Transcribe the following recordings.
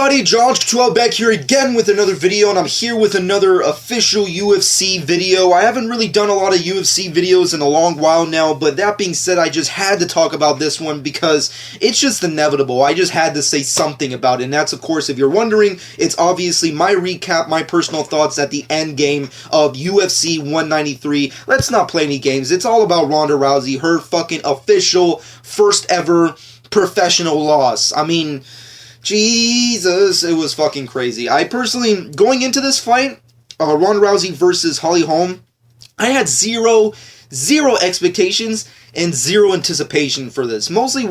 everybody, John12 back here again with another video, and I'm here with another official UFC video. I haven't really done a lot of UFC videos in a long while now, but that being said, I just had to talk about this one because it's just inevitable. I just had to say something about it, and that's, of course, if you're wondering, it's obviously my recap, my personal thoughts at the end game of UFC 193. Let's not play any games. It's all about Ronda Rousey, her fucking official first ever professional loss. I mean, Jesus, it was fucking crazy. I personally, going into this fight, Ronda Rousey versus Holm, I had zero expectations and zero anticipation for this. Mostly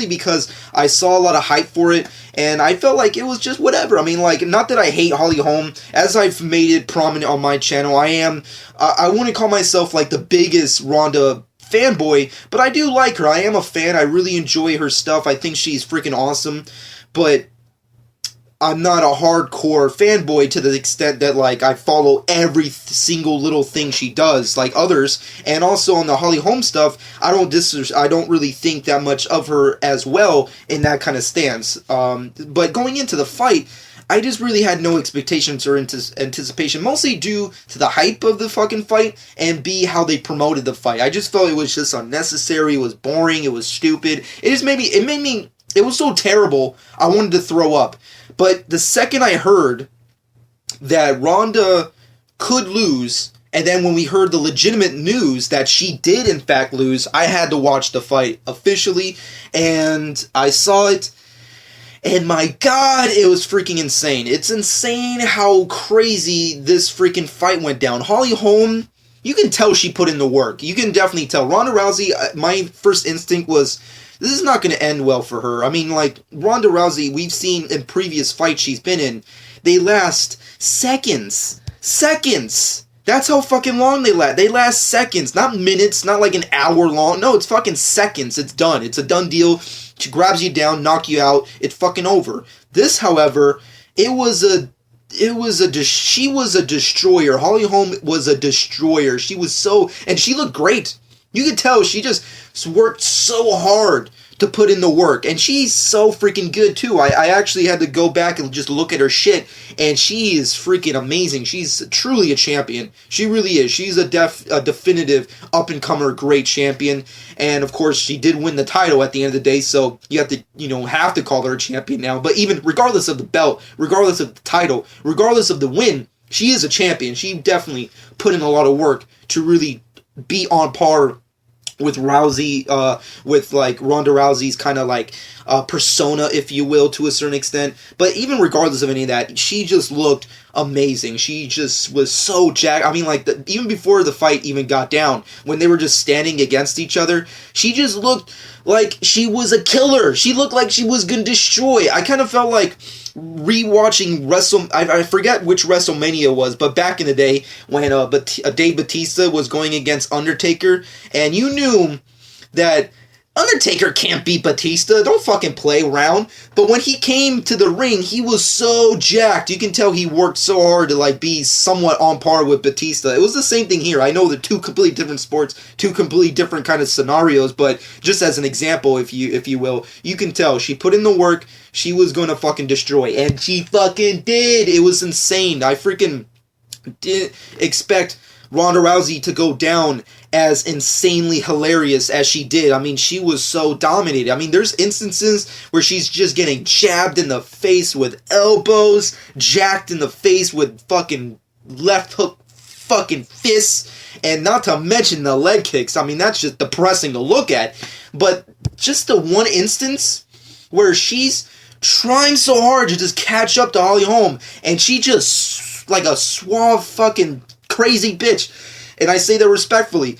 because I saw a lot of hype for it, and I felt like it was just whatever. I mean, like, not that I hate Holm. As I've made it prominent on my channel, I wouldn't call myself like the biggest Ronda fanboy, but I do like her. I am a fan. I really enjoy her stuff. I think she's freaking awesome, but I'm not a hardcore fanboy to the extent that, like, I follow every single little thing she does, like others. And also on the Holm stuff, I don't really think that much of her as well in that kind of stance. But going into the fight, I just really had no expectations or anticipation, mostly due to the hype of the fucking fight, and B, how they promoted the fight. I just felt it was just unnecessary, it was boring, it was stupid. It was so terrible, I wanted to throw up. But the second I heard that Ronda could lose, and then when we heard the legitimate news that she did in fact lose, I had to watch the fight officially, and I saw it. And my God, it was freaking insane. It's insane how crazy this freaking fight went down. Holm, you can tell she put in the work. You can definitely tell. Ronda Rousey, my first instinct was, this is not going to end well for her. I mean, like, Ronda Rousey, we've seen in previous fights she's been in, they last seconds. Seconds! That's how fucking long they last. They last seconds, not minutes, not like an hour long. No, it's fucking seconds. It's done. It's a done deal. She grabs you down, knock you out. It's fucking over. This, however, she was a destroyer. Holm was a destroyer. She was and she looked great. You could tell she just worked so hard to put in the work, and she's so freaking good too. I actually had to go back and just look at her shit, and she is freaking amazing. She's truly a champion. She really is. She's a definitive up-and-comer great champion, and of course she did win the title at the end of the day, so you have to call her a champion now. But even regardless of the belt, regardless of the title, regardless of the win, she is a champion. She definitely put in a lot of work to really be on par with Rousey, with like Ronda Rousey's kind of like persona, if you will, to a certain extent. But even regardless of any of that, she just looked amazing. She just was so jacked. I mean, like, even before the fight even got down, when they were just standing against each other, she just looked like she was a killer. She looked like she was gonna destroy. I kind of felt like rewatching I forget which WrestleMania was, but back in the day when Dave Bautista was going against Undertaker, and you knew that Undertaker can't beat Batista. Don't fucking play around. But when he came to the ring, he was so jacked. You can tell he worked so hard to like be somewhat on par with Batista. It was the same thing here. I know they're two completely different sports, two completely different kind of scenarios, but just as an example, if you will, you can tell she put in the work. She was gonna fucking destroy, and she fucking did. It was insane. I freaking didn't expect Ronda Rousey to go down as insanely hilarious as she did. I mean, she was so dominated. I mean, there's instances where she's just getting jabbed in the face with elbows, jacked in the face with fucking left hook fucking fists, and not to mention the leg kicks. I mean, that's just depressing to look at. But just the one instance where she's trying so hard to just catch up to Holm, and she just, like a suave fucking crazy bitch, and I say that respectfully,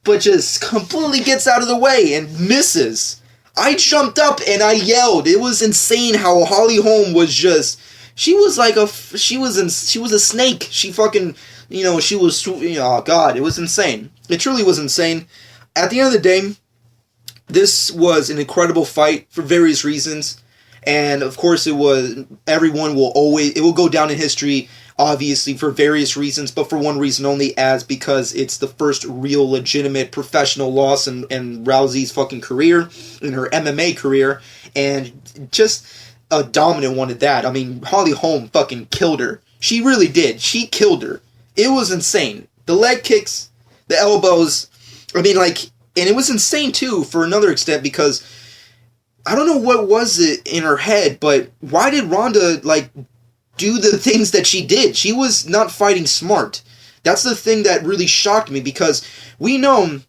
but just completely gets out of the way and misses. I jumped up and I yelled. It was insane how Holm was just, she was a snake. She fucking, oh God, it was insane. It truly was insane. At the end of the day, this was an incredible fight for various reasons. And of course it will go down in history, obviously, for various reasons, but for one reason only, because it's the first real legitimate professional loss in Rousey's fucking career, in her MMA career. And just a dominant one at that. I mean, Holly Holm fucking killed her. She really did. She killed her. It was insane. The leg kicks, the elbows. I mean, like, and it was insane too for another extent because I don't know what was it in her head, but why did Ronda, like, do the things that she did? She was not fighting smart. That's the thing that really shocked me because we know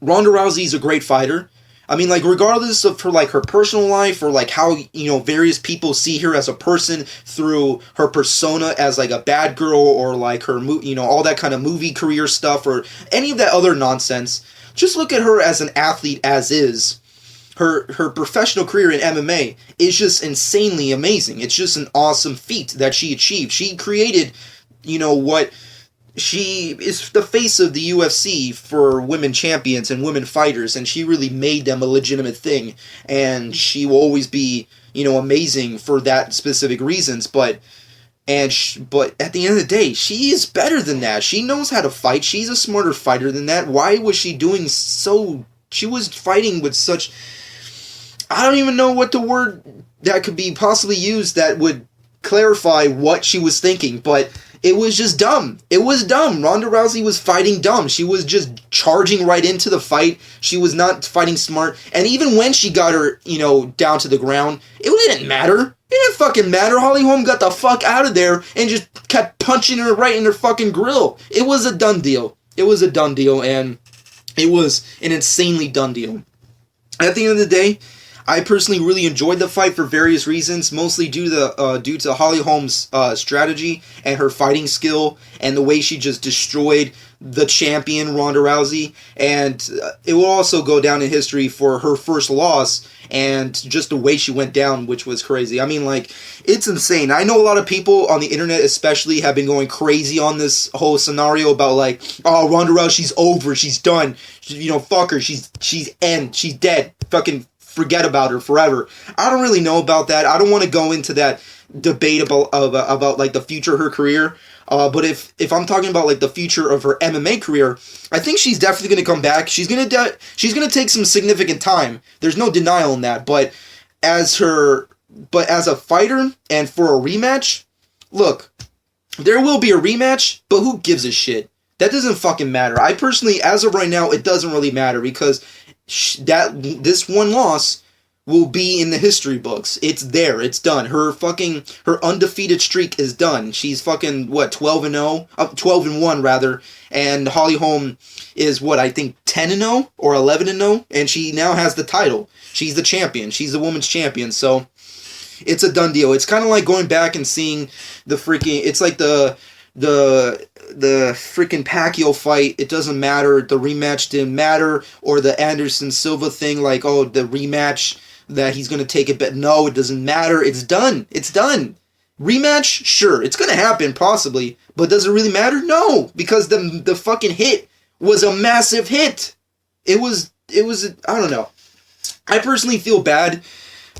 Ronda Rousey's a great fighter. I mean, like, regardless of her, like, her personal life or, like, how, you know, various people see her as a person through her persona as, like, a bad girl or, like, her, you know, all that kind of movie career stuff or any of that other nonsense. Just look at her as an athlete as is. Her professional career in MMA is just insanely amazing. It's just an awesome feat that she achieved. She created, you know, what... She is the face of the UFC for women champions and women fighters, and she really made them a legitimate thing. And she will always be, you know, amazing for that specific reasons. But at the end of the day, she is better than that. She knows how to fight. She's a smarter fighter than that. Why was she doing so? She was fighting with such. I don't even know what the word that could be possibly used that would clarify what she was thinking, but. It was just dumb. It was dumb. Ronda Rousey was fighting dumb. She was just charging right into the fight. She was not fighting smart. And even when she got her, you know, down to the ground, it didn't matter. It didn't fucking matter. Holly Holm got the fuck out of there and just kept punching her right in her fucking grill. It was a done deal. It was a done deal, and it was an insanely done deal. At the end of the day, I personally really enjoyed the fight for various reasons, mostly due to Holly Holm's strategy and her fighting skill and the way she just destroyed the champion Ronda Rousey. And it will also go down in history for her first loss and just the way she went down, which was crazy. I mean, like, it's insane. I know a lot of people on the internet especially have been going crazy on this whole scenario about, like, oh, Ronda Rousey's over, she's done, you know, fuck her, she's dead, fucking forget about her forever. I don't really know about that. I don't want to go into that debate about like the future of her career. But if I'm talking about like the future of her MMA career, I think she's definitely going to come back. She's gonna take some significant time. There's no denial in that. But as a fighter and for a rematch, look, there will be a rematch, but who gives a shit? That doesn't fucking matter. I personally, as of right now, it doesn't really matter because this one loss will be in the history books. It's there. It's done. Her undefeated streak is done. She's fucking, 12-0? 12-1, rather. And Holly Holm is, I think 10-0 or 11-0? And she now has the title. She's the champion. She's the women's champion. So, it's a done deal. It's kind of like going back and seeing it's like the freaking Pacquiao fight. It doesn't matter. The rematch didn't matter. Or the Anderson Silva thing, like, oh, the rematch that he's going to take it, but no, it doesn't matter. It's done. It's done. Rematch? Sure. It's going to happen, possibly. But does it really matter? No. Because the fucking hit was a massive hit. It was, I don't know. I personally feel bad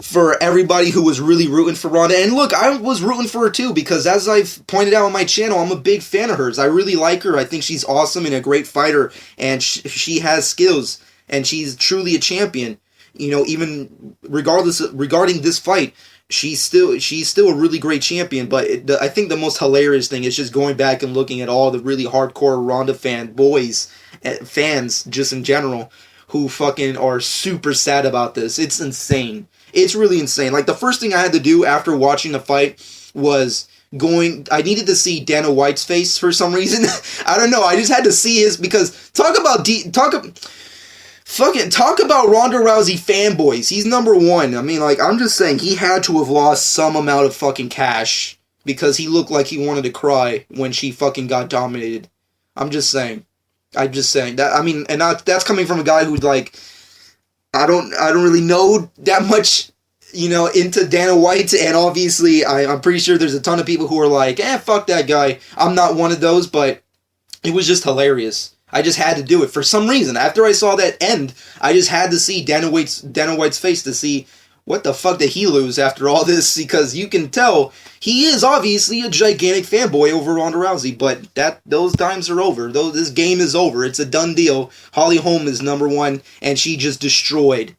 for everybody who was really rooting for Ronda. And look, I was rooting for her too, because as I've pointed out on my channel, I'm a big fan of hers. I really like her. I think she's awesome and a great fighter, and she has skills, and she's truly a champion. You know, even regarding this fight, she's still a really great champion. But I think the most hilarious thing is just going back and looking at all the really hardcore Ronda fans just in general, who fucking are super sad about this. It's insane. It's really insane. Like, the first thing I had to do after watching the fight was I needed to see Dana White's face for some reason. I don't know. I just had to see his, because talk about Ronda Rousey fanboys. He's number one. I mean, like, I'm just saying, he had to have lost some amount of fucking cash because he looked like he wanted to cry when she fucking got dominated. I'm just saying that. I mean, and that's coming from a guy who's like, I don't really know that much, you know, into Dana White, and obviously I'm pretty sure there's a ton of people who are like, fuck that guy. I'm not one of those, but it was just hilarious. I just had to do it for some reason. After I saw that end, I just had to see Dana White's face to see what the fuck did he lose after all this, because you can tell he is obviously a gigantic fanboy over Ronda Rousey, but those times are over. This game is over. It's a done deal. Holly Holm is number one, and she just destroyed.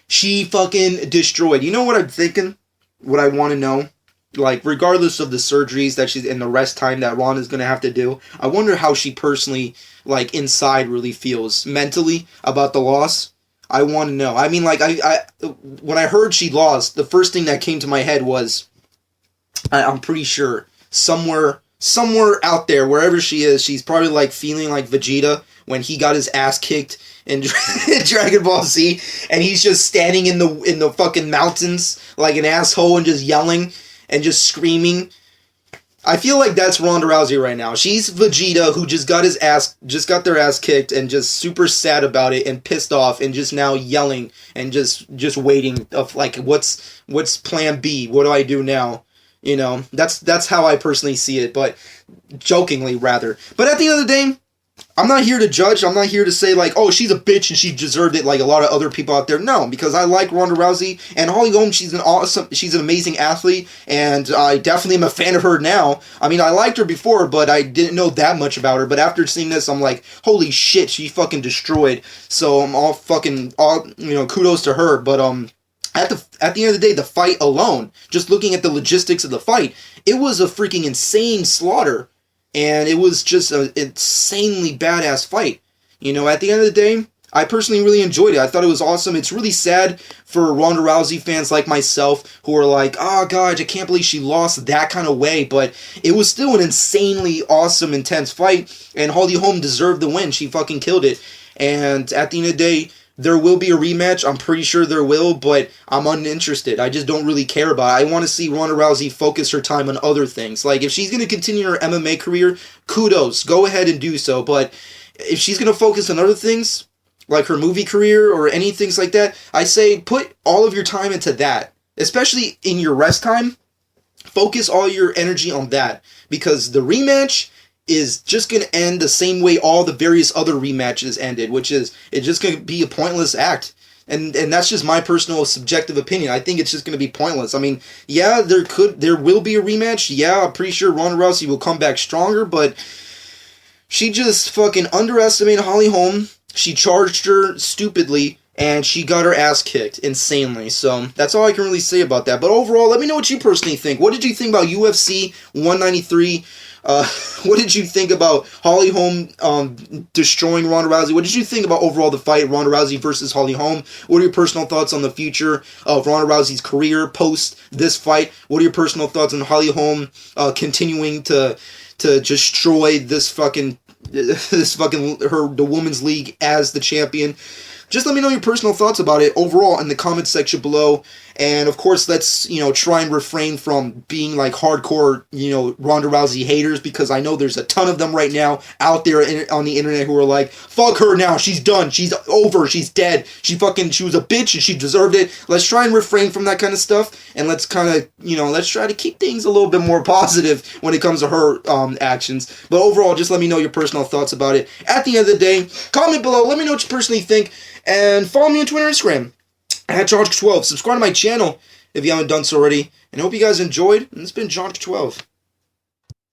She fucking destroyed. You know what I'm thinking? what I want to know, like, regardless of the surgeries that she's in, the rest time that Ronda's going to have to do, I wonder how she personally, like, inside really feels mentally about the loss. I want to know. I mean, like, when I heard she lost, the first thing that came to my head was, I'm pretty sure somewhere out there, wherever she is, she's probably like feeling like Vegeta when he got his ass kicked in Dragon Ball Z, and he's just standing in the fucking mountains like an asshole and just yelling and just screaming. I feel like that's Ronda Rousey right now. She's Vegeta who just got their ass kicked and just super sad about it and pissed off and just now yelling and just waiting of like what's plan B? What do I do now? You know, that's how I personally see it, but jokingly rather. But at the end of the day, I'm not here to judge. I'm not here to say like, oh, she's a bitch and she deserved it like a lot of other people out there. No, because I like Ronda Rousey and Holly Holm. She's an amazing athlete, and I definitely am a fan of her now. I mean, I liked her before, but I didn't know that much about her. But after seeing this, I'm like, holy shit, she fucking destroyed. So I'm all kudos to her. But at the end of the day, the fight alone, just looking at the logistics of the fight, it was a freaking insane slaughter. And it was just an insanely badass fight. You know, at the end of the day, I personally really enjoyed it. I thought it was awesome. It's really sad for Ronda Rousey fans like myself who are like, oh god, I can't believe she lost that kind of way. But it was still an insanely awesome, intense fight. And Holly Holm deserved the win. She fucking killed it. And at the end of the day, there will be a rematch. I'm pretty sure there will, but I'm uninterested. I just don't really care about it. I want to see Ronda Rousey focus her time on other things. Like, if she's going to continue her MMA career, kudos. Go ahead and do so. But if she's going to focus on other things, like her movie career or any things like that, I say put all of your time into that. Especially in your rest time, focus all your energy on that. Because the rematch is just going to end the same way all the various other rematches ended, which is it's just going to be a pointless act. And that's just my personal subjective opinion. I think it's just going to be pointless. I mean, yeah, there will be a rematch. Yeah, I'm pretty sure Ronda Rousey will come back stronger, but she just fucking underestimated Holly Holm. She charged her stupidly, and she got her ass kicked insanely. So that's all I can really say about that. But overall, let me know what you personally think. What did you think about UFC 193? What did you think about Holly Holm destroying Ronda Rousey? What did you think about overall the fight, Ronda Rousey versus Holly Holm? What are your personal thoughts on the future of Ronda Rousey's career post this fight? What are your personal thoughts on Holly Holm continuing to destroy the women's league as the champion? Just let me know your personal thoughts about it overall in the comments section below. And of course, let's, try and refrain from being like hardcore, Ronda Rousey haters, because I know there's a ton of them right now out there on the internet who are like, fuck her now, she's done, she's over, she's dead, she was a bitch and she deserved it. Let's try and refrain from that kind of stuff, and let's kind of, let's try to keep things a little bit more positive when it comes to her actions. But overall, just let me know your personal thoughts about it. At the end of the day, comment below, let me know what you personally think, and follow me on Twitter and Instagram at John12. Subscribe to my channel if you haven't done so already. And I hope you guys enjoyed. And it's been John12.